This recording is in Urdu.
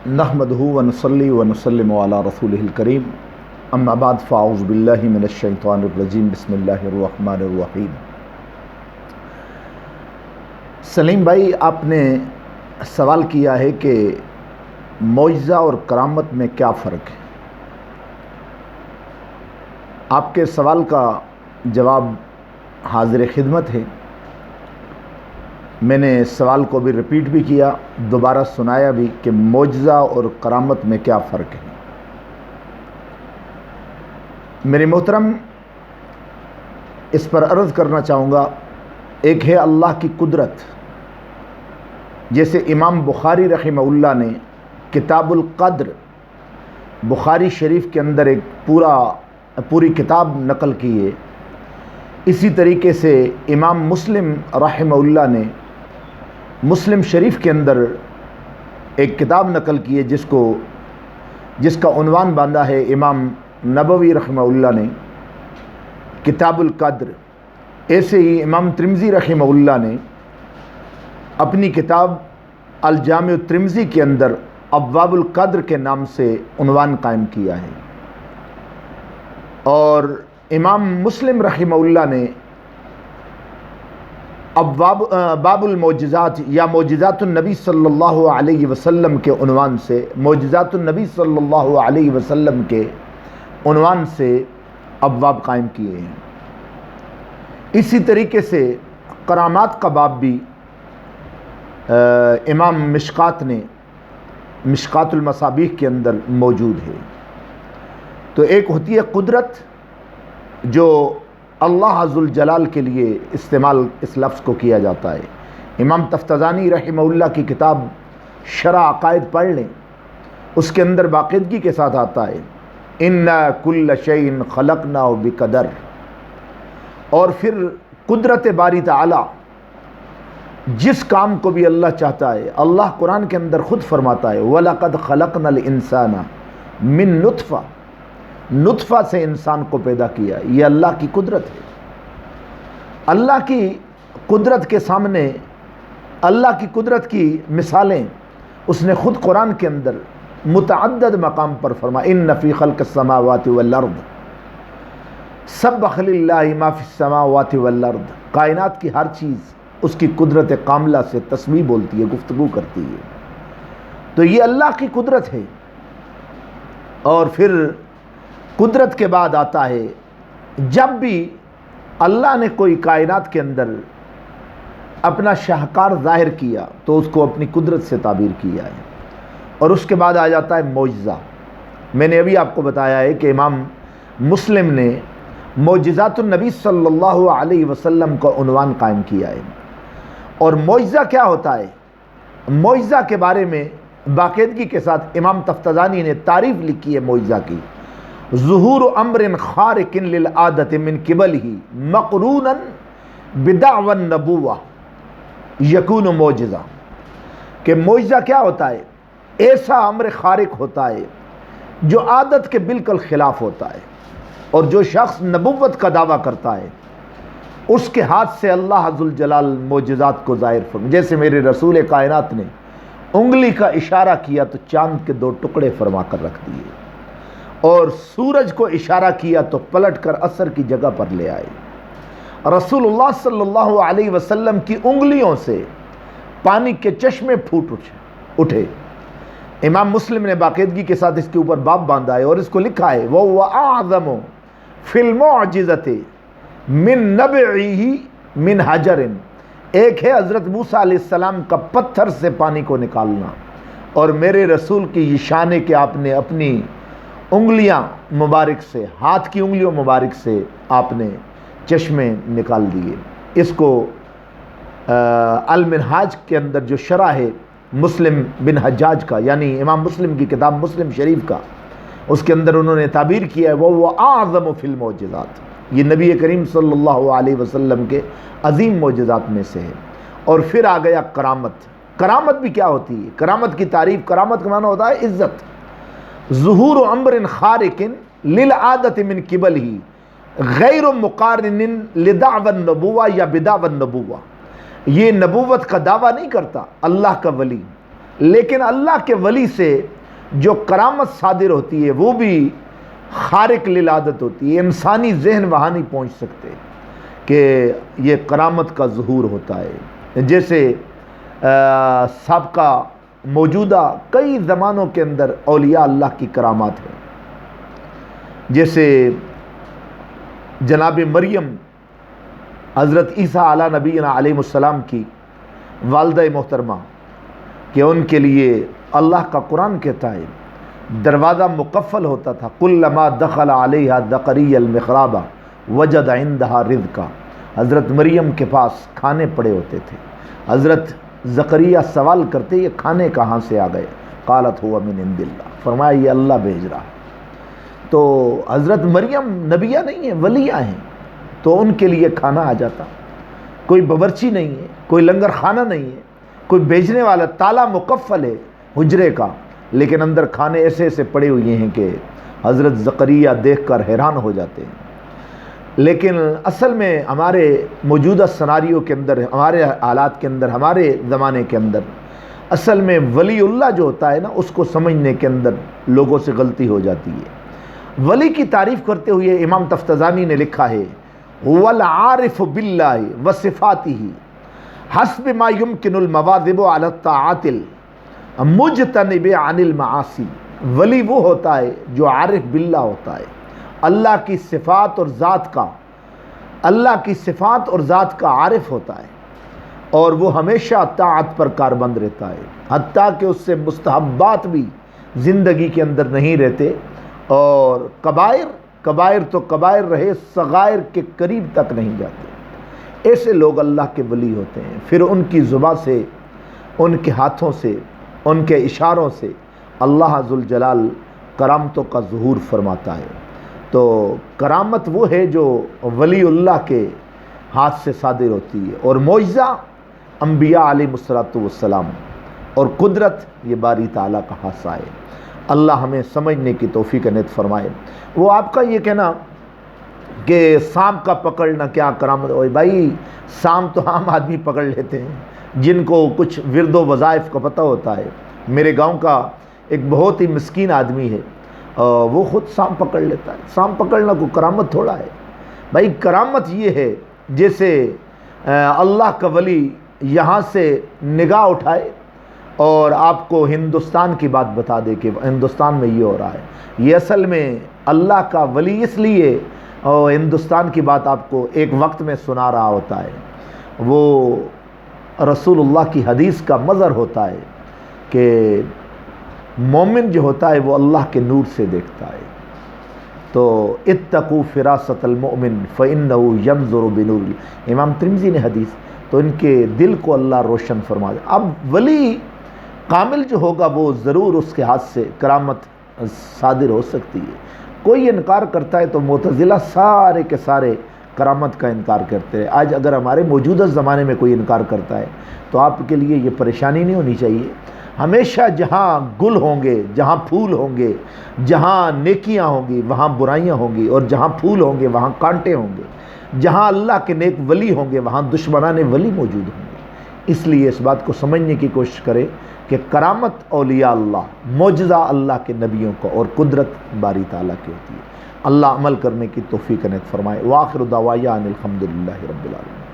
نحمدہ ونصلی ونسلم علی رسولہ الکریم اما بعد فاعوذ باللہ من الشیطان الرجیم بسم اللہ الرحمن الرحیم۔ سلیم بھائی، آپ نے سوال کیا ہے کہ معجزہ اور کرامت میں کیا فرق ہے۔ آپ کے سوال کا جواب حاضر خدمت ہے۔ میں نے سوال کو بھی ریپیٹ بھی کیا، دوبارہ سنایا بھی کہ معجزہ اور کرامت میں کیا فرق ہے۔ میرے محترم، اس پر عرض کرنا چاہوں گا، ایک ہے اللہ کی قدرت، جیسے امام بخاری رحمہ اللہ نے کتاب القدر بخاری شریف کے اندر ایک پوری کتاب نقل کی ہے۔ اسی طریقے سے امام مسلم رحمہ اللہ نے مسلم شریف کے اندر ایک کتاب نقل کی ہے جس کا عنوان باندھا ہے امام نبوی رحمہ اللہ نے کتاب القدر۔ ایسے ہی امام ترمذی رحمہ اللہ نے اپنی کتاب الجامع الترمذی کے اندر ابواب القدر کے نام سے عنوان قائم کیا ہے، اور امام مسلم رحمہ اللہ نے باب المعجزات یا معجزات النبی صلی اللہ علیہ وسلم کے عنوان سے، معجزات النبی صلی اللہ علیہ وسلم کے عنوان سے ابواب قائم کیے ہیں۔ اسی طریقے سے کرامات کا باب بھی امام مشکات نے مشکات المصابیح کے اندر موجود ہے۔ تو ایک ہوتی ہے قدرت، جو اللہ عز الجلال کے لیے استعمال اس لفظ کو کیا جاتا ہے۔ امام تفتزانی رحمہ اللہ کی کتاب شرح عقائد پڑھ لیں، اس کے اندر باقاعدگی کے ساتھ آتا ہے اِنَّا كُلَّ شَيْءٍ خَلَقْنَاهُ بِقَدَرٍ۔ اور پھر قدرت باری تعالی، جس کام کو بھی اللہ چاہتا ہے، اللہ قرآن کے اندر خود فرماتا ہے وَلَقَدْ خَلَقْنَا الْإِنسَانَ مِن نُطْفَةٍ، نطفہ سے انسان کو پیدا کیا۔ یہ اللہ کی قدرت ہے۔ اللہ کی قدرت کے سامنے اللہ کی قدرت کی مثالیں اس نے خود قرآن کے اندر متعدد مقام پر فرمایا ان فی خلق السماوات والارض سبح للہ ما فی السماوات والارض۔ کائنات کی ہر چیز اس کی قدرت کاملہ سے تسبیح بولتی ہے، گفتگو کرتی ہے۔ تو یہ اللہ کی قدرت ہے۔ اور پھر قدرت کے بعد آتا ہے، جب بھی اللہ نے کوئی کائنات کے اندر اپنا شاہکار ظاہر کیا تو اس کو اپنی قدرت سے تعبیر کیا ہے۔ اور اس کے بعد آ جاتا ہے معجزہ۔ میں نے ابھی آپ کو بتایا ہے کہ امام مسلم نے معجزات النبی صلی اللہ علیہ وسلم کا عنوان قائم کیا ہے۔ اور معجزہ کیا ہوتا ہے، معجزہ کے بارے میں باقاعدگی کے ساتھ امام تفتزانی نے تعریف لکھی ہے معجزہ کی، ظہور امر خارق للعادت من قبلہ مقرونا بدعوی النبوہ یکون معجزہ۔ کہ معجزہ کیا ہوتا ہے، ایسا امر خارق ہوتا ہے جو عادت کے بالکل خلاف ہوتا ہے، اور جو شخص نبوت کا دعویٰ کرتا ہے اس کے ہاتھ سے اللہ عز الجلال معجزات کو ظاہر فرما۔ جیسے میرے رسول کائنات نے انگلی کا اشارہ کیا تو چاند کے 2 ٹکڑے فرما کر رکھ دیے، اور سورج کو اشارہ کیا تو پلٹ کر عصر کی جگہ پر لے آئے۔ رسول اللہ صلی اللہ علیہ وسلم کی انگلیوں سے پانی کے چشمے پھوٹ اٹھے۔ امام مسلم نے باقاعدگی کے ساتھ اس کے اوپر باب باندھا ہے اور اس کو لکھا ہے وَهُوَ أَعْظَمُ فِي الْمُعْجِزَةِ مِن نَبْعِهِ مِنْ حَجَرٍ۔ ایک ہے حضرت موسیٰ علیہ السلام کا پتھر سے پانی کو نکالنا، اور میرے رسول کی یہ شان ہے کہ آپ نے اپنی انگلیاں مبارک سے، ہاتھ کی انگلیوں مبارک سے آپ نے چشمے نکال دیے۔ اس کو المنہاج کے اندر جو شرح ہے مسلم بن حجاج کا، یعنی امام مسلم کی کتاب مسلم شریف کا، اس کے اندر انہوں نے تعبیر کیا ہے وَهُوَ أَعْظَمُ فِي الْمُعْجِزَاتِ۔ یہ نبی کریم صلی اللہ علیہ وسلم کے عظیم معجزات میں سے ہے۔ اور پھر آ گیا کرامت۔ کرامت بھی کیا ہوتی ہے، کرامت کی تعریف، کرامت کا معنی ہوتا ہے عزت۔ ظہور امر خارق للعادت من قبلہ غیر مقارن لدعوی النبوہ یا بدعوی النبوہ۔ یہ نبوت کا دعویٰ نہیں کرتا اللہ کا ولی، لیکن اللہ کے ولی سے جو کرامت صادر ہوتی ہے وہ بھی خارق للعادت ہوتی ہے، انسانی ذہن وہاں نہیں پہنچ سکتے کہ یہ کرامت کا ظہور ہوتا ہے۔ جیسے سابقہ موجودہ کئی زمانوں کے اندر اولیاء اللہ کی کرامات ہیں، جیسے جناب مریم حضرت عیسیٰ علیہ نبینا علیہ السلام کی والدہ محترمہ، کہ ان کے لیے اللہ کا قرآن کہتا ہے دروازہ مقفل ہوتا تھا، کلما دخل علیہا زکریا المحراب وجد عندہا رزقا، حضرت مریم کے پاس کھانے پڑے ہوتے تھے، حضرت زکریا سوال کرتے یہ کھانے کہاں سے آ گئے، قالت ہوا من عند اللہ، فرمایا یہ اللہ بھیج رہا ہے۔ تو حضرت مریم نبیہ نہیں ہیں، ولیہ ہیں، تو ان کے لیے کھانا آ جاتا، کوئی باورچی نہیں ہے، کوئی لنگر خانہ نہیں ہے، کوئی بیچنے والا، تالا مقفل ہے حجرے کا، لیکن اندر کھانے ایسے ایسے پڑے ہوئے ہیں کہ حضرت زکریا دیکھ کر حیران ہو جاتے ہیں۔ لیکن اصل میں ہمارے موجودہ سناریو کے اندر، ہمارے حالات کے اندر، ہمارے زمانے کے اندر اصل میں ولی اللہ جو ہوتا ہے نا، اس کو سمجھنے کے اندر لوگوں سے غلطی ہو جاتی ہے۔ ولی کی تعریف کرتے ہوئے امام تفتزانی نے لکھا ہے هو العارف باللہ وصفاتہ حسب ما يمكن المواظب على الطاعات المجتنب عن المعاصی۔ ولی وہ ہوتا ہے جو عارف باللہ ہوتا ہے، اللہ کی صفات اور ذات کا، اللہ کی صفات اور ذات کا عارف ہوتا ہے، اور وہ ہمیشہ طاعت پر کاربند رہتا ہے، حتیٰ کہ اس سے مستحبات بھی زندگی کے اندر نہیں رہتے، اور کبائر تو کبائر رہے، صغائر کے قریب تک نہیں جاتے۔ ایسے لوگ اللہ کے ولی ہوتے ہیں، پھر ان کی زبان سے، ان کے ہاتھوں سے، ان کے اشاروں سے اللہ ذوالجلال کرامتوں کا ظہور فرماتا ہے۔ تو کرامت وہ ہے جو ولی اللہ کے ہاتھ سے صادر ہوتی ہے، اور معجزہ انبیاء علیہ السلام، اور قدرت یہ باری تعالیٰ کا حصہ ہے۔ اللہ ہمیں سمجھنے کی توفیق عنایت فرمائے۔ وہ آپ کا یہ کہنا کہ سانپ کا پکڑنا کیا کرامت، اوے بھائی سانپ تو عام آدمی پکڑ لیتے ہیں جن کو کچھ ورد و وظائف کا پتہ ہوتا ہے۔ میرے گاؤں کا ایک بہت ہی مسکین آدمی ہے، وہ خود سانپ پکڑ لیتا ہے۔ سانپ پکڑنا کوئی کرامت تھوڑا ہے بھائی، کرامت یہ ہے جیسے اللہ کا ولی یہاں سے نگاہ اٹھائے اور آپ کو ہندوستان کی بات بتا دے کہ ہندوستان میں یہ ہو رہا ہے۔ یہ اصل میں اللہ کا ولی اس لیے ہندوستان کی بات آپ کو ایک وقت میں سنا رہا ہوتا ہے، وہ رسول اللہ کی حدیث کا مظہر ہوتا ہے کہ مومن جو ہوتا ہے وہ اللہ کے نور سے دیکھتا ہے۔ تو اتقوا فراست المؤمن فإنه ينظر بنور، امام ترمذی نے حدیث، تو ان کے دل کو اللہ روشن فرما دے۔ اب ولی کامل جو ہوگا وہ ضرور اس کے ہاتھ سے کرامت صادر ہو سکتی ہے۔ کوئی انکار کرتا ہے تو معتزلہ سارے کے سارے کرامت کا انکار کرتے ہیں۔ آج اگر ہمارے موجودہ زمانے میں کوئی انکار کرتا ہے تو آپ کے لیے یہ پریشانی نہیں ہونی چاہیے۔ ہمیشہ جہاں گل ہوں گے، جہاں پھول ہوں گے، جہاں نیکیاں ہوں گی وہاں برائیاں ہوں گی، اور جہاں پھول ہوں گے وہاں کانٹے ہوں گے، جہاں اللہ کے نیک ولی ہوں گے وہاں دشمنان ولی موجود ہوں گے۔ اس لیے اس بات کو سمجھنے کی کوشش کرے کہ کرامت اولیاء اللہ، معجزہ اللہ کے نبیوں کو، اور قدرت باری تعالیٰ کی ہوتی ہے۔ اللہ عمل کرنے کی توفیق عنایت فرمائے۔ وآخر دعوانا ان الحمد للہ رب العالمین۔